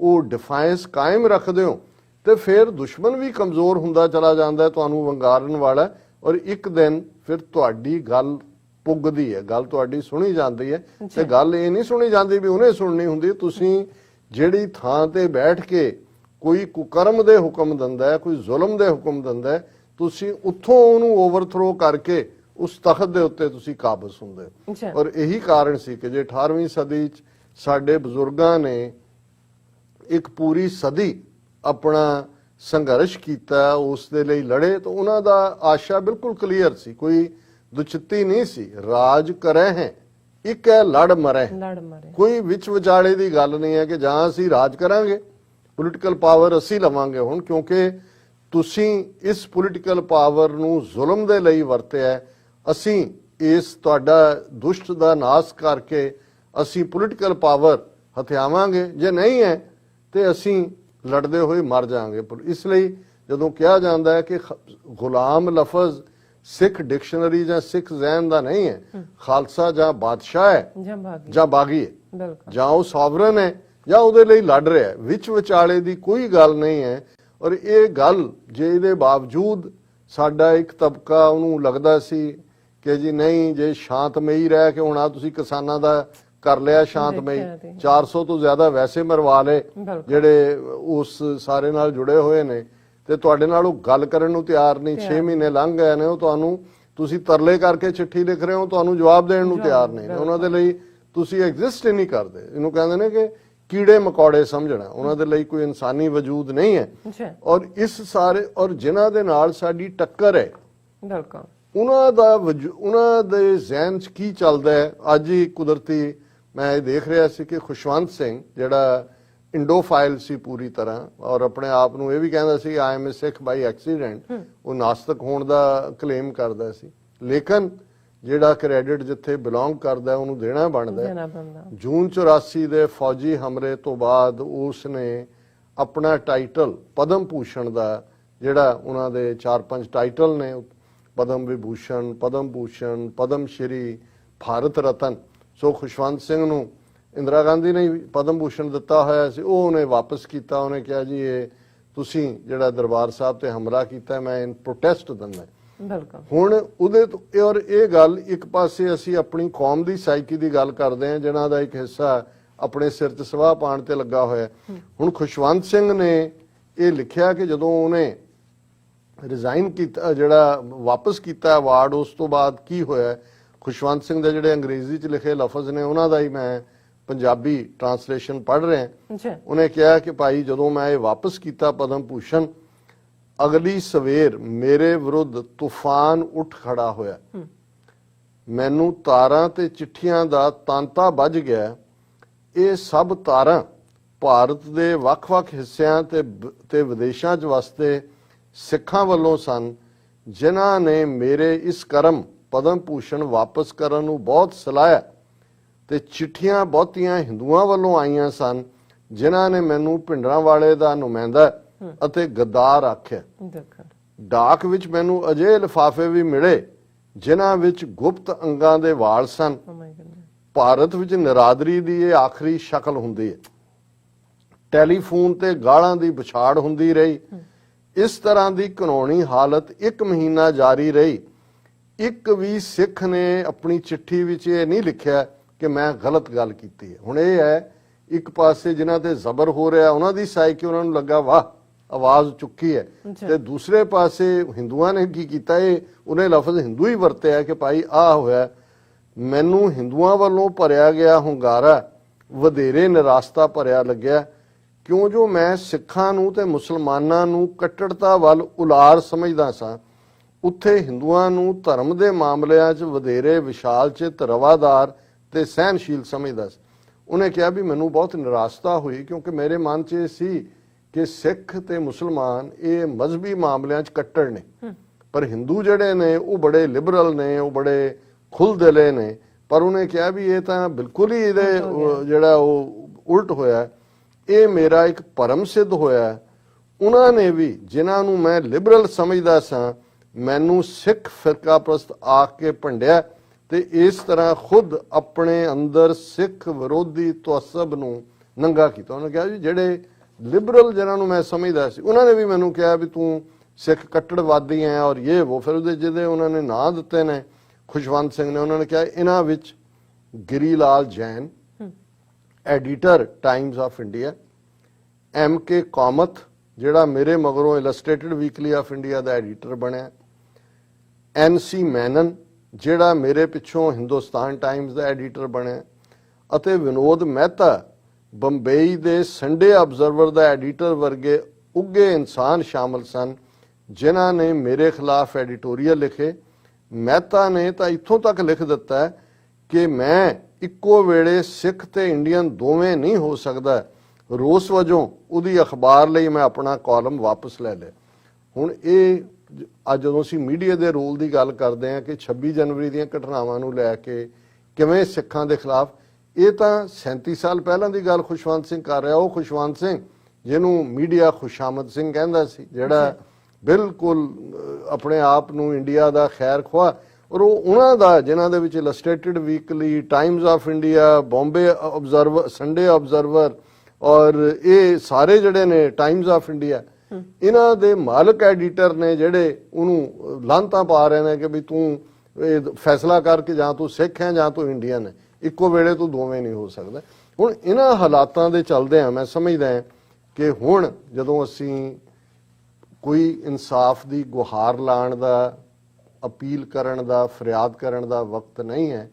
ਉਹ ਡਿਫਾਈਂਸ ਕਾਇਮ ਰੱਖਦੇ ਹੋ ਤੇ ਫਿਰ ਦੁਸ਼ਮਣ ਵੀ ਕਮਜ਼ੋਰ ਹੁੰਦਾ ਚਲਾ ਜਾਂਦਾ, ਤੁਹਾਨੂੰ ਵੰਗਾਰਨ ਵਾਲਾ, ਔਰ ਇੱਕ ਦਿਨ ਫਿਰ ਤੁਹਾਡੀ ਗੱਲ ਪੁੱਗਦੀ ਹੈ, ਗੱਲ ਤੁਹਾਡੀ ਸੁਣੀ ਜਾਂਦੀ ਹੈ। ਤੇ ਗੱਲ ਇਹ ਨਹੀਂ ਸੁਣੀ ਜਾਂਦੀ ਵੀ ਉਹਨੇ ਸੁਣਨੀ ਹੁੰਦੀ, ਤੁਸੀਂ ਜਿਹੜੀ ਥਾਂ ਤੇ ਬੈਠ ਕੇ ਕੋਈ ਕੁਕਰਮ ਦੇ ਹੁਕਮ ਦਿੰਦਾ ਹੈ, ਕੋਈ ਜ਼ੁਲਮ ਦੇ ਹੁਕਮ ਦਿੰਦਾ ਹੈ, ਤੁਸੀਂ ਉੱਥੋਂ ਉਹਨੂੰ ਓਵਰਥਰੋ ਕਰਕੇ ਉਸ ਤਖਤ ਦੇ ਉੱਤੇ ਤੁਸੀਂ ਕਾਬਜ਼ ਹੁੰਦੇ ਹੋ। ਔਰ ਇਹੀ ਕਾਰਨ ਸੀ ਕਿ ਜੇ 18ਵੀਂ ਸਦੀ ਚ ਸਾਡੇ ਬਜ਼ੁਰਗਾਂ ਨੇ ਇੱਕ ਪੂਰੀ ਸਦੀ ਆਪਣਾ ਸੰਘਰਸ਼ ਕੀਤਾ, ਉਸ ਦੇ ਲਈ ਲੜੇ, ਤਾਂ ਉਹਨਾਂ ਦਾ ਆਸ਼ਾ ਬਿਲਕੁਲ ਕਲੀਅਰ ਸੀ, ਕੋਈ ਦੁਚਿੱਤੀ ਨਹੀਂ ਸੀ। ਰਾਜ ਕਰੇ ਹੈ ਇੱਕ ਹੈ, ਲੜ ਮਰੇ, ਕੋਈ ਵਿੱਚ ਵਿਚਾਲੇ ਦੀ ਗੱਲ ਨਹੀਂ ਹੈ ਕਿ ਜਾਂ ਅਸੀਂ ਰਾਜ ਕਰਾਂਗੇ, ਪੋਲੀਟੀਕਲ ਪਾਵਰ ਅਸੀਂ ਲਵਾਂਗੇ ਹੁਣ, ਕਿਉਂਕਿ ਤੁਸੀਂ ਇਸ ਪੋਲੀਟੀਕਲ ਪਾਵਰ ਨੂੰ ਜ਼ੁਲਮ ਦੇ ਲਈ ਵਰਤਿਆ, ਅਸੀਂ ਇਸ ਤੁਹਾਡਾ ਦੁਸ਼ਟ ਦਾ ਨਾਸ਼ ਕਰਕੇ ਅਸੀਂ ਪੋਲੀਟੀਕਲ ਪਾਵਰ ਹਥਿਆਵਾਂਗੇ, ਜੇ ਨਹੀਂ ਹੈ ਤੇ ਅਸੀਂ ਲੜਦੇ ਹੋਏ ਮਰ ਜਾਾਂਗੇ। ਇਸ ਲਈ ਜਦੋਂ ਕਿਹਾ ਜਾਂਦਾ ਹੈ ਕਿ ਗੁਲਾਮ ਲਫ਼ਜ਼ ਸਿੱਖ ਡਿਕਸ਼ਨਰੀ ਜਾਂ ਸਿੱਖ ਜ਼ਹਿਨ ਦਾ ਨਹੀਂ ਹੈ, ਖਾਲਸਾ ਜਾਂ ਬਾਦਸ਼ਾਹ ਹੈ ਜਾਂ ਬਾਗੀ ਹੈ, ਜਾਂ ਉਹ ਸੋਵਰਨ ਹੈ ਜਾਂ ਉਹਦੇ ਲਈ ਲੜ ਰਿਹਾ ਹੈ, ਵਿੱਚ ਵਿਚਾਲੇ ਦੀ ਕੋਈ ਗੱਲ ਨਹੀਂ ਹੈ। ਔਰ ਇਹ ਗੱਲ ਜੇ ਇਹਦੇ ਬਾਵਜੂਦ ਸਾਡਾ ਇੱਕ ਤਬਕਾ ਉਹਨੂੰ ਲੱਗਦਾ ਸੀ ਕਿ ਜੀ ਨਹੀਂ, ਜੇ ਸ਼ਾਂਤਮਈ ਰਹਿ ਕੇ ਹੁਣ ਆ ਤੁਸੀਂ ਕਿਸਾਨਾਂ ਦਾ ਕਰ ਲਿਆ ਸ਼ਾਂਤਮਈ, 400 ਤੋਂ ਜ਼ਿਆਦਾ ਵੈਸੇ ਮਰਵਾ ਲਏ ਜਿਹੜੇ ਉਸ ਸਾਰੇ ਨਾਲ ਜੁੜੇ ਹੋਏ ਨੇ, ਤੇ ਤੁਹਾਡੇ ਨਾਲ ਉਹ ਗੱਲ ਕਰਨ ਨੂੰ ਤਿਆਰ ਨਹੀਂ। 6 ਮਹੀਨੇ ਲੰਘ ਗਏ ਨੇ, ਉਹ ਤੁਹਾਨੂੰ, ਤੁਸੀਂ ਤਰਲੇ ਕਰਕੇ ਚਿੱਠੀ ਲਿਖ ਰਹੇ ਹੋ, ਤੁਹਾਨੂੰ ਜਵਾਬ ਦੇਣ ਨੂੰ ਤਿਆਰ ਨਹੀਂ ਨੇ। ਉਹਨਾਂ ਦੇ ਲਈ ਤੁਸੀਂ ਐਗਜ਼ਿਸਟ ਹੀ ਨਹੀਂ ਕਰਦੇ, ਇਹਨੂੰ ਕਹਿੰਦੇ ਨੇ ਕਿ ਕੀੜੇ ਮਕੌੜੇ ਸਮਝਣਾ, ਉਹਨਾਂ ਦੇ ਲਈ ਕੋਈ ਇਨਸਾਨੀ ਵਜੂਦ ਨਹੀਂ ਹੈ। ਔਰ ਇਸ ਸਾਰੇ, ਔਰ ਜਿਨ੍ਹਾਂ ਦੇ ਨਾਲ ਸਾਡੀ ਟੱਕਰ ਹੈ, ਉਹਨਾਂ ਦੇ ਜ਼ਿਹਨ 'ਚ ਕੀ ਚੱਲਦਾ ਹੈ। ਅੱਜ ਹੀ ਕੁਦਰਤੀ ਮੈਂ ਇਹ ਦੇਖ ਰਿਹਾ ਸੀ ਕਿ ਖੁਸ਼ਵੰਤ ਸਿੰਘ ਜਿਹੜਾ ਇੰਡੋਫਾਈਲ ਸੀ ਪੂਰੀ ਤਰ੍ਹਾਂ, ਔਰ ਆਪਣੇ ਆਪ ਨੂੰ ਇਹ ਵੀ ਕਹਿੰਦਾ ਸੀ I M A Sikh by accident, ਉਹ ਨਾਸਤਕ ਹੋਣ ਦਾ ਕਲੇਮ ਕਰਦਾ ਸੀ, ਲੇਕਿਨ ਜਿਹੜਾ ਕ੍ਰੈਡਿਟ ਜਿੱਥੇ ਬਿਲੋਂਗ ਕਰਦਾ ਉਹਨੂੰ ਦੇਣਾ ਬਣਦਾ। ਜੂਨ 84 ਦੇ ਫੌਜੀ ਹਮਲੇ ਤੋਂ ਬਾਅਦ ਉਸ ਨੇ ਆਪਣਾ ਟਾਈਟਲ ਪਦਮ ਭੂਸ਼ਣ ਦਾ, ਜਿਹੜਾ ਉਹਨਾਂ ਦੇ 4-5 ਟਾਈਟਲ ਨੇ, ਪਦਮ ਵਿਭੂਸ਼ਣ, ਪਦਮ ਭੂਸ਼ਣ, ਪਦਮ ਸ਼੍ਰੀ, ਭਾਰਤ ਰਤਨ, ਸੋ ਖੁਸ਼ਵੰਤ ਸਿੰਘ ਨੂੰ ਇੰਦਰਾ ਗਾਂਧੀ ਨੇ ਪਦਮ ਭੂਸ਼ਣ ਦਿੱਤਾ ਹੋਇਆ ਸੀ, ਉਹ ਉਹਨੇ ਵਾਪਸ ਕੀਤਾ। ਉਹਨੇ ਕਿਹਾ ਜੀ ਇਹ ਤੁਸੀਂ ਜਿਹੜਾ ਦਰਬਾਰ ਸਾਹਿਬ ਤੇ ਹਮਲਾ ਕੀਤਾ ਮੈਂ ਇਨ ਪ੍ਰੋਟੈਸਟ ਦਿੰਦਾ। ਹੁਣ ਉਹਦੇ ਤੋਂ, ਔਰ ਇਹ ਗੱਲ ਇੱਕ ਪਾਸੇ ਅਸੀਂ ਆਪਣੀ ਕੌਮ ਦੀ ਸਾਈਕੀ ਦੀ ਗੱਲ ਕਰਦੇ ਹਾਂ, ਜਿਹਨਾਂ ਦਾ ਇੱਕ ਹਿੱਸਾ ਆਪਣੇ ਸਿਰ 'ਚ ਸਵਾਹ ਪਾਉਣ ਤੇ ਲੱਗਾ ਹੋਇਆ। ਹੁਣ ਖੁਸ਼ਵੰਤ ਸਿੰਘ ਨੇ ਇਹ ਲਿਖਿਆ ਕਿ ਜਦੋਂ ਉਹਨੇ ਰਿਜ਼ਾਈਨ ਕੀਤਾ, ਜਿਹੜਾ ਵਾਪਸ ਕੀਤਾ ਅਵਾਰਡ, ਉਸ ਤੋਂ ਬਾਅਦ ਕੀ ਹੋਇਆ। ਖੁਸ਼ਵੰਤ ਸਿੰਘ ਦੇ ਜਿਹੜੇ ਅੰਗਰੇਜ਼ੀ 'ਚ ਲਿਖੇ ਲਫ਼ਜ਼ ਨੇ ਉਹਨਾਂ ਦਾ ਹੀ ਮੈਂ ਪੰਜਾਬੀ ਟ੍ਰਾਂਸਲੇਸ਼ਨ ਪੜ੍ਹ ਰਿਹਾ। ਉਹਨੇ ਕਿਹਾ ਕਿ ਭਾਈ ਜਦੋਂ ਮੈਂ ਇਹ ਵਾਪਸ ਕੀਤਾ ਪਦਮ ਭੂਸ਼ਣ, ਅਗਲੀ ਸਵੇਰ ਮੇਰੇ ਵਿਰੁੱਧ ਤੂਫਾਨ ਉੱਠ ਖੜਾ ਹੋਇਆ, ਮੈਨੂੰ ਤਾਰਾਂ ਤੇ ਚਿੱਠੀਆਂ ਦਾ ਤਾਂਤਾ ਵੱਜ ਗਿਆ। ਇਹ ਸਭ ਤਾਰਾਂ ਭਾਰਤ ਦੇ ਵੱਖ-ਵੱਖ ਹਿੱਸਿਆਂ ਤੇ ਵਿਦੇਸ਼ਾਂ 'ਚ ਵਸਦੇ ਸਿੱਖਾਂ ਵੱਲੋਂ ਸਨ, ਜਿਨ੍ਹਾਂ ਨੇ ਮੇਰੇ ਇਸ ਕਰਮ ਪਦਮ ਭੂਸ਼ਣ ਵਾਪਸ ਕਰਨ ਨੂੰ ਬਹੁਤ ਸਲਾਹਿਆ, ਤੇ ਚਿੱਠੀਆਂ ਬਹੁਤੀਆਂ ਹਿੰਦੂਆਂ ਵੱਲੋਂ ਆਈਆਂ ਸਨ, ਜਿਨ੍ਹਾਂ ਨੇ ਮੈਨੂੰ ਭਿੰਡਰਾਂਵਾਲੇ ਦਾ ਨੁਮਾਇੰਦਾ ਅਤੇ ਗੱਦਾਰ ਆਖਿਆ। ਡਾਕ ਵਿੱਚ ਮੈਨੂੰ ਅਜਿਹੇ ਲਿਫਾਫੇ ਵੀ ਮਿਲੇ ਜਿਨ੍ਹਾਂ ਵਿੱਚ ਗੁਪਤ ਅੰਗਾਂ ਦੇ ਵਾਲ ਸਨ। ਭਾਰਤ ਵਿੱਚ ਨਿਰਾਦਰੀ ਦੀ ਇਹ ਆਖਰੀ ਸ਼ਕਲ ਹੁੰਦੀ ਹੈ। ਟੈਲੀਫੋਨ ਤੇ ਗਾਲਾਂ ਦੀ ਵਿਛਾੜ ਹੁੰਦੀ ਰਹੀ। ਇਸ ਤਰ੍ਹਾਂ ਦੀ ਕਾਨੂੰਨੀ ਹਾਲਤ 1 ਮਹੀਨਾ ਜਾਰੀ ਰਹੀ। ਇੱਕ ਵੀ ਸਿੱਖ ਨੇ ਆਪਣੀ ਚਿੱਠੀ ਵਿੱਚ ਇਹ ਨਹੀਂ ਲਿਖਿਆ ਕਿ ਮੈਂ ਗਲਤ ਗੱਲ ਕੀਤੀ ਹੈ। ਹੁਣ ਇਹ ਹੈ, ਇੱਕ ਪਾਸੇ ਜਿਨ੍ਹਾਂ ਤੇ ਜ਼ਬਰ ਹੋ ਰਿਹਾ ਉਹਨਾਂ ਦੀ ਸਾਈ ਕਿ ਉਹਨਾਂ ਨੂੰ ਲੱਗਾ ਵਾਹ ਆਵਾਜ਼ ਚੁੱਕੀ ਹੈ, ਤੇ ਦੂਸਰੇ ਪਾਸੇ ਹਿੰਦੂਆਂ ਨੇ ਕੀ ਕੀਤਾ, ਇਹ ਉਹਨੇ ਲਫ਼ਜ਼ ਹਿੰਦੂ ਹੀ ਵਰਤਿਆ ਕਿ ਭਾਈ ਆਹ ਹੋਇਆ। ਮੈਨੂੰ ਹਿੰਦੂਆਂ ਵੱਲੋਂ ਭਰਿਆ ਗਿਆ ਹੁੰਗਾਰਾ ਵਧੇਰੇ ਨਿਰਾਸਤਾ ਭਰਿਆ ਲੱਗਿਆ, ਕਿਉਂ ਜੋ ਮੈਂ ਸਿੱਖਾਂ ਨੂੰ ਤੇ ਮੁਸਲਮਾਨਾਂ ਨੂੰ ਕੱਟੜਤਾ ਵੱਲ ਉਲਾਰ ਸਮਝਦਾ ਸਾਂ, ਉੱਥੇ ਹਿੰਦੂਆਂ ਨੂੰ ਧਰਮ ਦੇ ਮਾਮਲਿਆਂ 'ਚ ਵਧੇਰੇ ਵਿਸ਼ਾਲ ਚਿੱਤ, ਰਵਾਦਾਰ ਤੇ ਸਹਿਨਸ਼ੀਲ ਸਮਝਦਾ ਸੀ। ਉਹਨੇ ਕਿਹਾ ਵੀ ਮੈਨੂੰ ਬਹੁਤ ਨਿਰਾਸ਼ਤਾ ਹੋਈ, ਕਿਉਂਕਿ ਮੇਰੇ ਮਨ 'ਚ ਇਹ ਸੀ ਕਿ ਸਿੱਖ ਤੇ ਮੁਸਲਮਾਨ ਇਹ ਮਜ਼ਹਬੀ ਮਾਮਲਿਆਂ 'ਚ ਕੱਟੜ ਨੇ, ਪਰ ਹਿੰਦੂ ਜਿਹੜੇ ਨੇ ਉਹ ਬੜੇ ਲਿਬਰਲ ਨੇ, ਉਹ ਬੜੇ ਖੁੱਲ੍ਹਦਿਲੇ ਨੇ। ਪਰ ਉਹਨੇ ਕਿਹਾ ਵੀ ਇਹ ਤਾਂ ਬਿਲਕੁਲ ਹੀ ਇਹਦੇ ਜਿਹੜਾ ਉਹ ਉਲਟ ਹੋਇਆ, ਇਹ ਮੇਰਾ ਇੱਕ ਭਰਮ ਸਿੱਧ ਹੋਇਆ। ਉਹਨਾਂ ਨੇ ਵੀ, ਜਿਨ੍ਹਾਂ ਨੂੰ ਮੈਂ ਲਿਬਰਲ ਸਮਝਦਾ ਸਾਂ, ਮੈਨੂੰ ਸਿੱਖ ਫਿਰਕਾਪ੍ਰਸਤ ਆਖ ਕੇ ਭੰਡਿਆ ਤੇ ਇਸ ਤਰ੍ਹਾਂ ਖੁਦ ਆਪਣੇ ਅੰਦਰ ਸਿੱਖ ਵਿਰੋਧੀ ਤਵੱਸਬ ਨੂੰ ਨੰਗਾ ਕੀਤਾ। ਉਹਨੇ ਕਿਹਾ ਜੀ ਜਿਹੜੇ ਲਿਬਰਲ ਜਿਹਨਾਂ ਨੂੰ ਮੈਂ ਸਮਝਦਾ ਸੀ, ਉਹਨਾਂ ਨੇ ਵੀ ਮੈਨੂੰ ਕਿਹਾ ਵੀ ਤੂੰ ਸਿੱਖ ਕੱਟੜਵਾਦੀ ਹੈ ਔਰ ਇਹ ਉਹ। ਫਿਰ ਉਹਦੇ ਜਿਹਦੇ ਉਹਨਾਂ ਨੇ ਨਾਂ ਦਿੱਤੇ ਨੇ, ਖੁਸ਼ਵੰਤ ਸਿੰਘ ਨੇ, ਉਹਨਾਂ ਨੇ ਕਿਹਾ ਇਹਨਾਂ ਵਿੱਚ Giri Lal Jain, editor Times of India, MK Kamath ਜਿਹੜਾ ਮੇਰੇ ਮਗਰੋਂ ਇਲਸਟ੍ਰੇਟਡ ਵੀਕਲੀ ਆਫ ਇੰਡੀਆ ਦਾ ਐਡੀਟਰ ਬਣਿਆ, NC ਮੈਨਨ ਜਿਹੜਾ ਮੇਰੇ ਪਿੱਛੋਂ ਹਿੰਦੁਸਤਾਨ ਟਾਈਮਜ਼ ਦਾ ਐਡੀਟਰ ਬਣਿਆ, ਅਤੇ ਵਿਨੋਦ ਮਹਿਤਾ ਬੰਬਈ ਦੇ ਸੰਡੇ ਆਬਜ਼ਰਵਰ ਦਾ ਐਡੀਟਰ ਵਰਗੇ ਉੱਘੇ ਇਨਸਾਨ ਸ਼ਾਮਲ ਸਨ, ਜਿਨ੍ਹਾਂ ਨੇ ਮੇਰੇ ਖਿਲਾਫ ਐਡੀਟੋਰੀਅਲ ਲਿਖੇ। ਮਹਿਤਾ ਨੇ ਤਾਂ ਇੱਥੋਂ ਤੱਕ ਲਿਖ ਦਿੱਤਾ ਕਿ ਮੈਂ ਇੱਕੋ ਵੇਲੇ ਸਿੱਖ ਤੇ ਇੰਡੀਅਨ ਦੋਵੇਂ ਨਹੀਂ ਹੋ ਸਕਦਾ। ਰੋਸ ਵਜੋਂ ਉਹਦੀ ਅਖਬਾਰ ਲਈ ਮੈਂ ਆਪਣਾ ਕਾਲਮ ਵਾਪਸ ਲੈ ਲਿਆ। ਹੁਣ ਇਹ ਅੱਜ ਜਦੋਂ ਅਸੀਂ ਮੀਡੀਆ ਦੇ ਰੋਲ ਦੀ ਗੱਲ ਕਰਦੇ ਹਾਂ ਕਿ 26 ਜਨਵਰੀ ਦੀਆਂ ਘਟਨਾਵਾਂ ਨੂੰ ਲੈ ਕੇ ਕਿਵੇਂ ਸਿੱਖਾਂ ਦੇ ਖਿਲਾਫ, ਇਹ ਤਾਂ 37 ਸਾਲ ਪਹਿਲਾਂ ਦੀ ਗੱਲ ਖੁਸ਼ਵੰਤ ਸਿੰਘ ਕਰ ਰਿਹਾ। ਉਹ ਖੁਸ਼ਵੰਤ ਸਿੰਘ ਜਿਹਨੂੰ ਮੀਡੀਆ ਖੁਸ਼ਾਮਦ ਸਿੰਘ ਕਹਿੰਦਾ ਸੀ, ਜਿਹੜਾ ਬਿਲਕੁਲ ਆਪਣੇ ਆਪ ਨੂੰ ਇੰਡੀਆ ਦਾ ਖੈਰ ਖੁਆ, ਔਰ ਉਹ ਉਹਨਾਂ ਦਾ ਜਿਨ੍ਹਾਂ ਦੇ ਵਿੱਚ Illustrated Weekly, Times of India, Bombay Observer, Sunday Observer ਔਰ ਇਹ ਸਾਰੇ ਜਿਹੜੇ ਨੇ ਟਾਈਮਜ਼ ਆਫ ਇੰਡੀਆ, ਇਹਨਾਂ ਦੇ ਮਾਲਕ ਐਡੀਟਰ ਨੇ ਜਿਹੜੇ ਉਹਨੂੰ ਲਾਂਤਾਂ ਪਾ ਰਹੇ ਨੇ ਕਿ ਵੀ ਤੂੰ ਇਹ ਫੈਸਲਾ ਕਰਕੇ ਜਾਂ ਤੂੰ ਸਿੱਖ ਹੈ ਜਾਂ ਤੂੰ ਇੰਡੀਅਨ ਹੈ, ਇੱਕੋ ਵੇਲੇ ਤੂੰ ਦੋਵੇਂ ਨਹੀਂ ਹੋ ਸਕਦਾ। ਹੁਣ ਇਹਨਾਂ ਹਾਲਾਤਾਂ ਦੇ ਚੱਲਦੇ ਆ ਮੈਂ ਸਮਝਦਾ ਕਿ ਹੁਣ ਜਦੋਂ ਅਸੀਂ ਕੋਈ ਇਨਸਾਫ ਦੀ ਗੁਹਾਰ ਲਾਉਣ ਦਾ, ਅਪੀਲ ਕਰਨ ਦਾ, ਫਰਿਆਦ ਕਰਨ ਦਾ ਵਕਤ ਨਹੀਂ ਹੈ।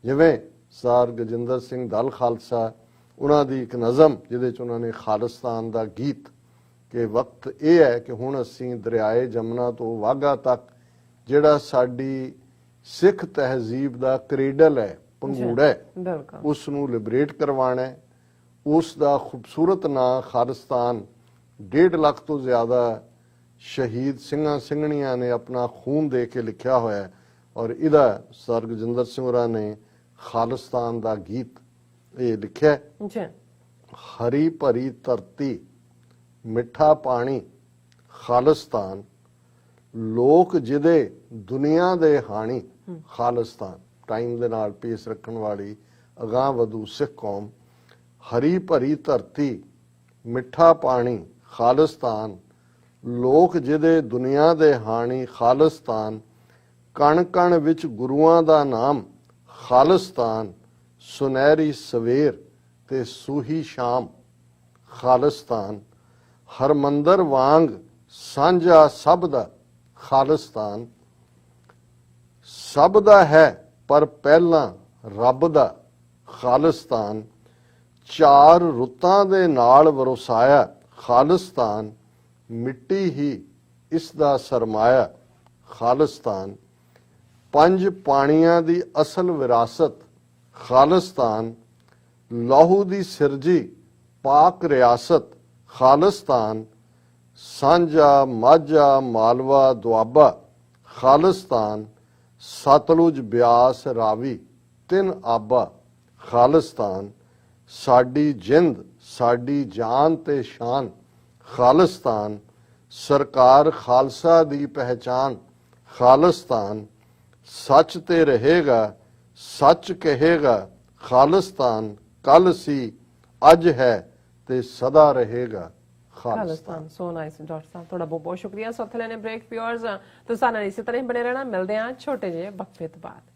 ਜਿਵੇਂ ਸਰ ਗਜਿੰਦਰ ਸਿੰਘ ਦਲ ਖਾਲਸਾ, ਉਹਨਾਂ ਦੀ ਇੱਕ ਨਜ਼ਮ ਜਿਹਦੇ 'ਚ ਉਹਨਾਂ ਨੇ ਖਾਲਿਸਤਾਨ ਦਾ ਗੀਤ, ਕਿ ਵਕਤ ਇਹ ਹੈ ਕਿ ਹੁਣ ਅਸੀਂ ਦਰਿਆਏ ਜਮਨਾ ਤੋਂ ਵਾਘਾ ਤੱਕ ਜਿਹੜਾ ਸਾਡੀ ਸਿੱਖ ਤਹਿਜ਼ੀਬ ਦਾ ਕ੍ਰੇਡਲ ਹੈ, ਪੰਗੂੜਾ ਹੈ, ਉਸ ਨੂੰ ਲਿਬਰੇਟ ਕਰਵਾਉਣਾ ਹੈ। ਉਸ ਦਾ ਖੂਬਸੂਰਤ ਨਾਂ ਖਾਲਿਸਤਾਨ 1.5 ਲੱਖ ਤੋਂ ਜ਼ਿਆਦਾ ਸ਼ਹੀਦ ਸਿੰਘਾਂ ਸਿੰਘਣੀਆਂ ਨੇ ਆਪਣਾ ਖੂਨ ਦੇ ਕੇ ਲਿਖਿਆ ਹੋਇਆ ਹੈ, ਔਰ ਇਹਦਾ ਸਰ ਗਜਿੰਦਰ ਸਿੰਘ ਹੋਰਾਂ ਨੇ ਖਾਲਿਸਤਾਨ ਦਾ ਗੀਤ ਇਹ ਲਿਖਿਆ। ਹਰੀ ਭਰੀ ਧਰਤੀ, ਮਿੱਠਾ ਪਾਣੀ, ਖਾਲਿਸਤਾਨ, ਲੋਕ ਜਿਹਦੇ ਦੁਨੀਆ ਦੇ ਹਾਣੀ, ਖਾਲਿਸਤਾਨ। ਟਾਈਮ ਦੇ ਨਾਲ ਪੇਸ ਰੱਖਣ ਵਾਲੀ ਅਗਾਂਹ ਵਧੂ ਸਿੱਖ ਕੌਮ। ਹਰੀ ਭਰੀ ਧਰਤੀ, ਮਿੱਠਾ ਪਾਣੀ, ਖਾਲਿਸਤਾਨ, ਲੋਕ ਜਿਹਦੇ ਦੁਨੀਆ ਦੇ ਹਾਣੀ, ਖਾਲਿਸਤਾਨ। ਕਣ ਕਣ ਵਿੱਚ ਗੁਰੂਆਂ ਦਾ ਨਾਮ, ਖਾਲਿਸਤਾਨ। ਸੁਨਹਿਰੀ ਸਵੇਰ ਤੇ ਸੂਹੀ ਸ਼ਾਮ, ਖਾਲਿਸਤਾਨ। ਹਰਮੰਦਰ ਵਾਂਗ ਸਾਂਝਾ ਸਭ ਦਾ, ਖਾਲਿਸਤਾਨ। ਸਭ ਦਾ ਹੈ ਪਰ ਪਹਿਲਾਂ ਰੱਬ ਦਾ, ਖਾਲਿਸਤਾਨ। ਚਾਰ ਰੁੱਤਾਂ ਦੇ ਨਾਲ ਵਰਸਾਇਆ, ਖਾਲਿਸਤਾਨ। ਮਿੱਟੀ ਹੀ ਇਸ ਦਾ ਸਰਮਾਇਆ, ਖਾਲਿਸਤਾਨ। ਪੰਜ ਪਾਣੀਆਂ ਦੀ ਅਸਲ ਵਿਰਾਸਤ, ਖਾਲਿਸਤਾਨ। ਲਹੂ ਦੀ ਸਿਰਜੀ ਪਾਕ ਰਿਆਸਤ, ਖਾਲਿਸਤਾਨ। ਸਾਂਝਾ ਮਾਝਾ ਮਾਲਵਾ ਦੁਆਬਾ, ਖਾਲਿਸਤਾਨ। ਸਤਲੁਜ ਬਿਆਸ ਰਾਵੀ 3 ਆਬਾ, ਖਾਲਿਸਤਾਨ। ਸਾਡੀ ਜਿੰਦ, ਸਾਡੀ ਜਾਨ ਤੇ ਸ਼ਾਨ, ਖਾਲਿਸਤਾਨ। ਸਰਕਾਰ ਖਾਲਸਾ ਦੀ ਪਹਿਚਾਨ, ਖਾਲਿਸਤਾਨ। ਸੱਚ ਤੇ ਰਹੇਗਾ, ਸੱਚ ਕਹੇਗਾ, ਖਾਲਿਸਤਾਨ। ਕੱਲ ਸੀ, ਅੱਜ ਹੈ ਤੇ ਸਦਾ ਰਹੇਗਾ, ਖਾਲਿਸਤਾਨ। ਸੋ ਨਾਈਸ ਡਾਕਟਰ ਸਾਹਿਬ, ਤੁਹਾਡਾ ਬਹੁਤ ਬਹੁਤ ਸ਼ੁਕਰੀਆ। ਸੋ ਉੱਥੇ ਲੈਣੇ ਬ੍ਰੇਕ। ਵਿਊਅਰਸ ਤੁਸੀਂ ਸਾਡੇ ਨਾਲ ਇਸੇ ਤਰ੍ਹਾਂ ਹੀ ਬਣੇ ਰਹਿਣਾ। ਮਿਲਦੇ ਹਾਂ ਛੋਟੇ ਜਿਹੇ ਵਕਫੇ ਤੋਂ ਬਾਅਦ।